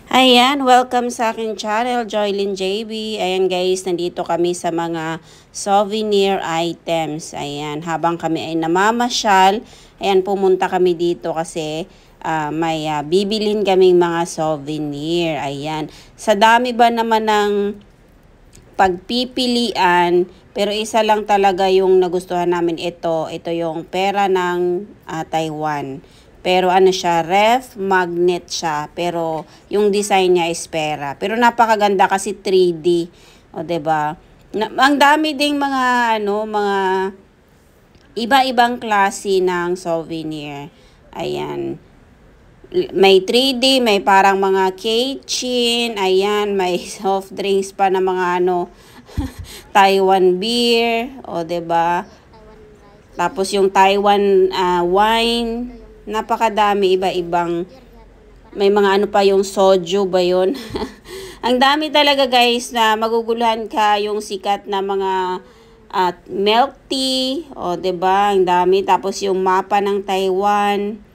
Ayan, welcome sa aking channel, Joylyn JB. Ayan guys, nandito kami sa mga souvenir items. Ayan, habang kami ay namamasyal, ayan, pumunta kami dito kasi may bibilin kaming mga souvenir. Ayan, sa dami ba naman ng pagpipilian, pero isa lang talaga yung nagustuhan namin ito. Ito yung pera ng Taiwan. Pero ano siya, ref magnet siya. Pero yung design niya is pera. Pero napakaganda kasi 3D. O 'di ba? Ang dami ding mga mga iba-ibang klase ng souvenir. Ayan. May 3D, may parang mga keychain, ayan, may soft drinks pa na mga Taiwan beer, o 'di ba? Tapos yung Taiwan wine, napakadami iba-ibang may mga ano pa yung soju ba yun? Ang dami talaga guys na maguguluhan ka yung sikat na mga milk tea, o 'di ba? Ang dami tapos yung mapa ng Taiwan.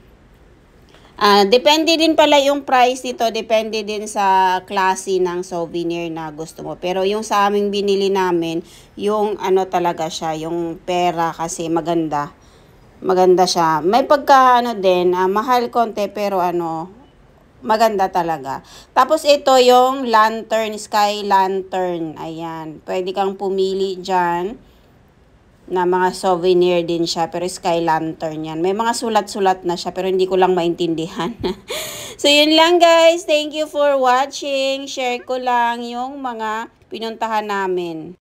Depende din pala yung price nito, depende din sa klase ng souvenir na gusto mo. Pero yung sa aming binili namin, yung ano talaga siya, yung pera kasi maganda. Maganda siya. May pagka din, mahal konti pero maganda talaga. Tapos ito yung lantern, sky lantern. Ayan, pwede kang pumili dyan na mga souvenir din siya, pero sky lantern yan. May mga sulat-sulat na siya, pero hindi ko lang maintindihan. So, yun lang guys. Thank you for watching. Share ko lang yung mga pinuntahan namin.